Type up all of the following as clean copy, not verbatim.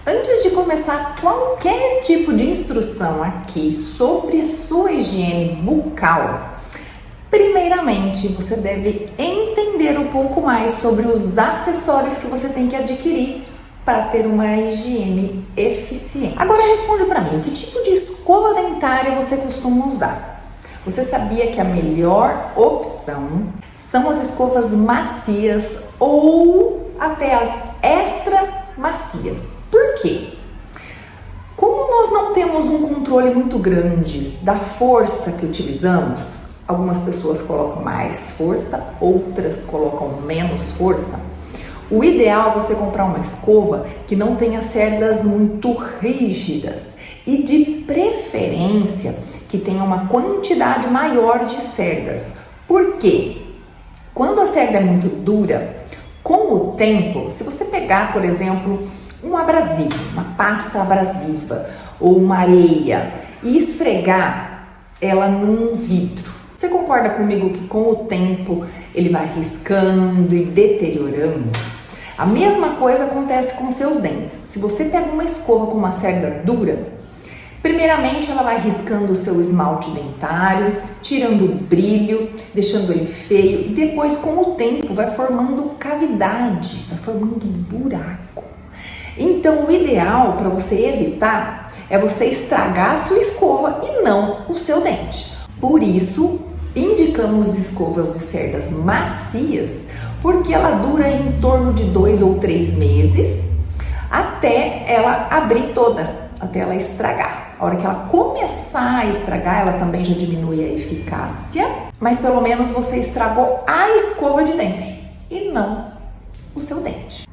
Antes de começar qualquer tipo de instrução aqui sobre sua higiene bucal, primeiramente você deve entender um pouco mais sobre os acessórios que você tem que adquirir para ter uma higiene eficiente. Agora responde para mim, que tipo de escova dentária você costuma usar? Você sabia que a melhor opção são as escovas macias ou até as extra macias? Por quê? Como nós não temos um controle muito grande da força que utilizamos, algumas pessoas colocam mais força, outras colocam menos força. O ideal é você comprar uma escova que não tenha cerdas muito rígidas e de preferência que tenha uma quantidade maior de cerdas. Por quê? Quando a cerda é muito dura, com o tempo, se você pegar, por exemplo, um abrasivo, uma pasta abrasiva ou uma areia e esfregar ela num vidro, você concorda comigo que com o tempo ele vai riscando e deteriorando? A mesma coisa acontece com seus dentes. Se você pega uma escova com uma cerda dura, primeiramente ela vai riscando o seu esmalte dentário, tirando o brilho, deixando ele feio e depois com o tempo vai formando cavidade, vai formando buraco. Então o ideal para você evitar é você estragar a sua escova e não o seu dente. Por isso, indicamos escovas de cerdas macias, porque ela dura em torno de 2 ou 3 meses até ela abrir toda, até ela estragar. A hora que ela começar a estragar, ela também já diminui a eficácia, mas pelo menos você estragou a escova de dente e não o seu dente.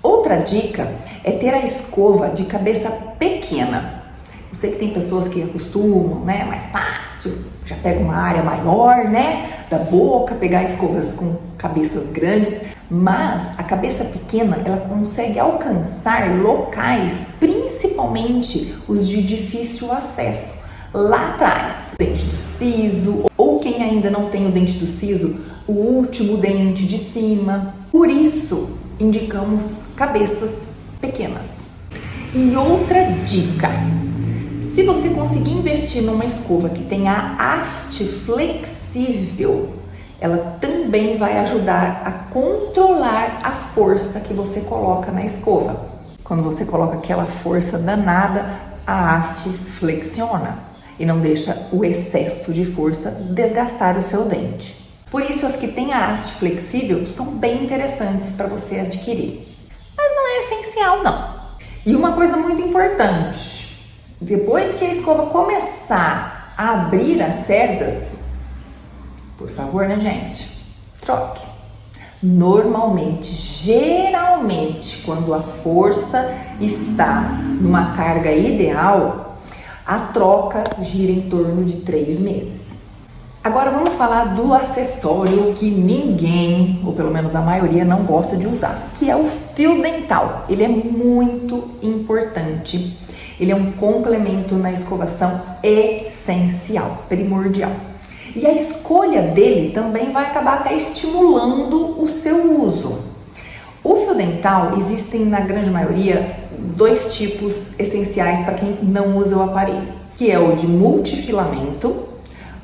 Outra dica é ter a escova de cabeça pequena. Eu sei que tem pessoas que acostumam, né, mais fácil, já pega uma área maior, né, da boca, pegar escovas com cabeças grandes, mas a cabeça pequena, ela consegue alcançar locais, principalmente os de difícil acesso, lá atrás, dente do siso, ou quem ainda não tem o dente do siso, o último dente de cima. Por isso, indicamos cabeças pequenas. E outra dica, se você conseguir investir numa escova que tenha haste flexível, ela também vai ajudar a controlar a força que você coloca na escova. Quando você coloca aquela força danada, a haste flexiona e não deixa o excesso de força desgastar o seu dente. Por isso, as que têm a haste flexível são bem interessantes para você adquirir. Mas não é essencial, não. E uma coisa muito importante, depois que a escova começar a abrir as cerdas, por favor, né, gente? Troque. Normalmente, geralmente, quando a força está numa carga ideal, a troca gira em torno de 3 meses. Agora vamos falar do acessório que ninguém, ou pelo menos a maioria, não gosta de usar, que é o fio dental. Ele é muito importante. Ele é um complemento na escovação essencial, primordial. E a escolha dele também vai acabar até estimulando o seu uso. O fio dental, existem na grande maioria 2 tipos essenciais para quem não usa o aparelho, que é o de multifilamento,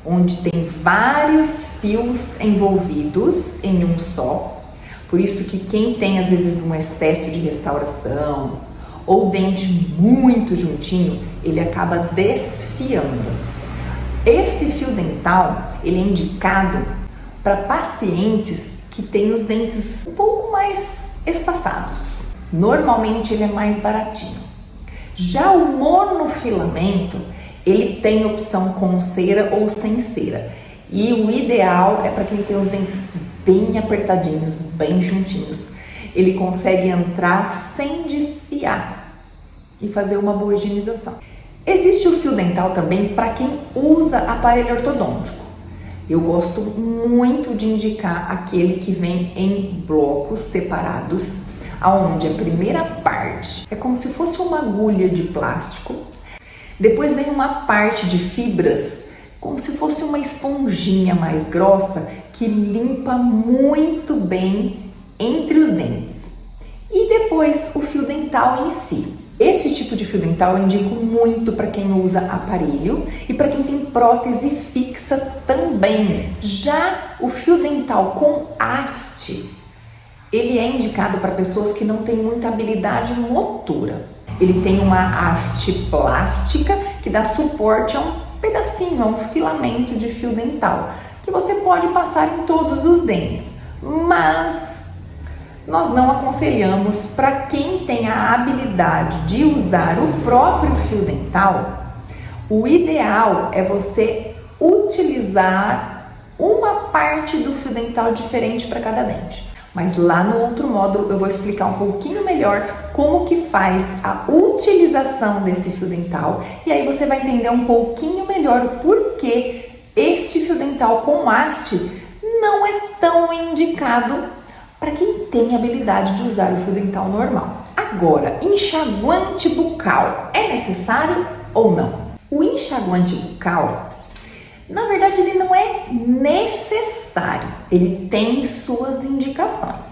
onde tem vários fios envolvidos em um só. Por isso que quem tem às vezes um excesso de restauração ou dente muito juntinho, ele acaba desfiando. Esse fio dental, ele é indicado para pacientes que têm os dentes um pouco mais espaçados. Normalmente ele é mais baratinho. Já o monofilamento, ele tem opção com cera ou sem cera. E o ideal é para quem tem os dentes bem apertadinhos, bem juntinhos. Ele consegue entrar sem desfiar e fazer uma boa higienização. Existe o fio dental também para quem usa aparelho ortodôntico. Eu gosto muito de indicar aquele que vem em blocos separados, aonde a primeira parte é como se fosse uma agulha de plástico, depois vem uma parte de fibras, como se fosse uma esponjinha mais grossa que limpa muito bem entre os dentes. E depois o fio dental em si. Esse tipo de fio dental eu indico muito para quem usa aparelho e para quem tem prótese fixa também. Já o fio dental com haste, ele é indicado para pessoas que não têm muita habilidade motora. Ele tem uma haste plástica que dá suporte a um pedacinho, a um filamento de fio dental, que você pode passar em todos os dentes, mas nós não aconselhamos para quem tem a habilidade de usar o próprio fio dental. O ideal é você utilizar uma parte do fio dental diferente para cada dente. Mas lá no outro módulo eu vou explicar um pouquinho melhor como que faz a utilização desse fio dental e aí você vai entender um pouquinho melhor o porquê este fio dental com haste não é tão indicado para quem tem habilidade de usar o fio dental normal. Agora, enxaguante bucal é necessário ou não? O enxaguante bucal, na verdade, ele não é necessário, ele tem suas indicações.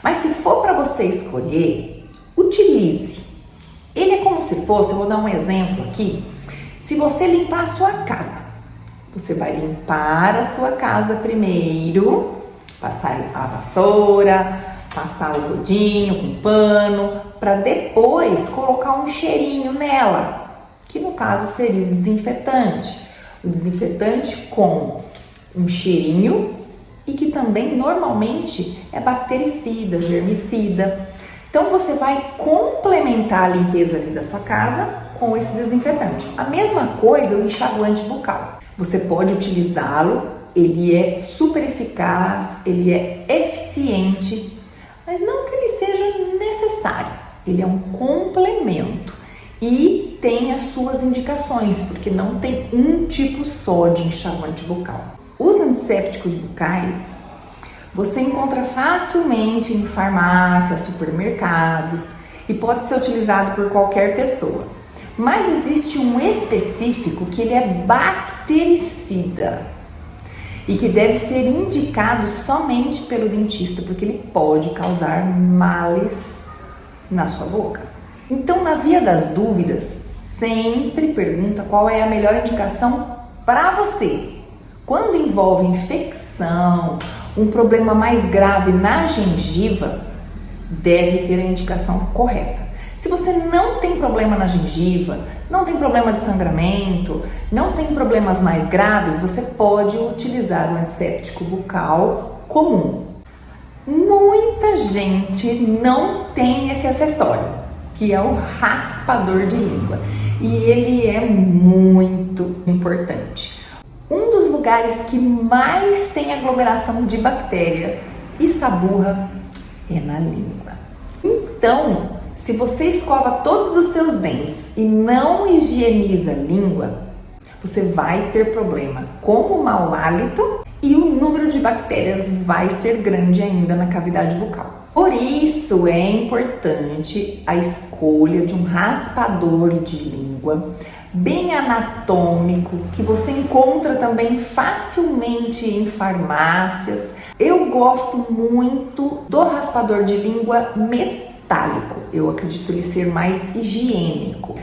Mas se for para você escolher, utilize. Ele é como se fosse, eu vou dar um exemplo aqui, se você limpar a sua casa. Você vai limpar a sua casa primeiro, passar a vassoura, passar o rodinho com pano, para depois colocar um cheirinho nela, que no caso seria o desinfetante. O desinfetante com um cheirinho e que também normalmente é bactericida, germicida. Então você vai complementar a limpeza ali da sua casa com esse desinfetante. A mesma coisa o enxaguante bucal. Você pode utilizá-lo, ele é super eficaz, ele é eficiente, mas não que ele seja necessário. Ele é um complemento e tem as suas indicações, porque não tem um tipo só de enxaguante bucal. Os antissépticos bucais você encontra facilmente em farmácias, supermercados e pode ser utilizado por qualquer pessoa. Mas existe um específico que ele é bactericida e que deve ser indicado somente pelo dentista, porque ele pode causar males na sua boca. Então, na via das dúvidas, sempre pergunta qual é a melhor indicação para você. Quando envolve infecção, um problema mais grave na gengiva, deve ter a indicação correta. Se você não tem problema na gengiva, não tem problema de sangramento, não tem problemas mais graves, você pode utilizar o antisséptico bucal comum. Muita gente não tem esse acessório, que é o raspador de língua, e ele é muito importante. Um dos lugares que mais tem aglomeração de bactéria e saburra é na língua. Então, se você escova todos os seus dentes e não higieniza a língua, você vai ter problema com o mau hálito e o número de bactérias vai ser grande ainda na cavidade bucal. Por isso é importante a escolha de um raspador de língua bem anatômico, que você encontra também facilmente em farmácias. Eu gosto muito do raspador de língua metálico, eu acredito ele ser mais higiênico.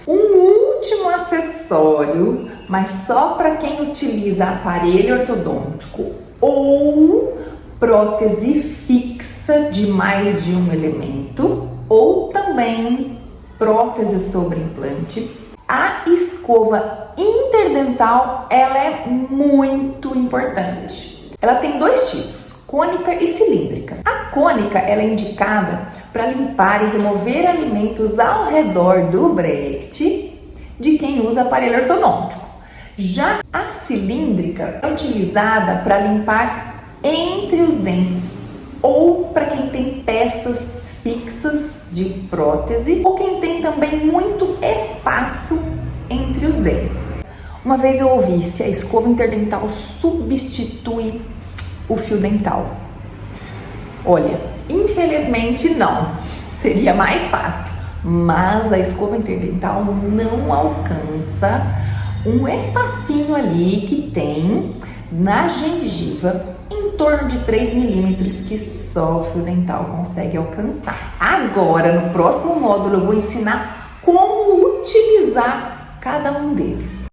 Um último acessório, mas só para quem utiliza aparelho ortodôntico ou prótese fixa de mais de um elemento, ou também prótese sobre implante. A escova interdental, ela é muito importante. Ela tem dois tipos, cônica e cilíndrica. A cônica, ela é indicada para limpar e remover alimentos ao redor do bracket de quem usa aparelho ortodôntico. Já a cilíndrica é utilizada para limpar entre os dentes ou para quem tem peças fixas de prótese ou quem tem também muito espaço entre os dentes. Uma vez eu ouvi se a escova interdental substitui o fio dental. Olha, infelizmente não, seria mais fácil, mas a escova interdental não alcança um espacinho ali que tem na gengiva em torno de 3 milímetros que só o fio dental consegue alcançar. Agora, no próximo módulo, eu vou ensinar como utilizar cada um deles.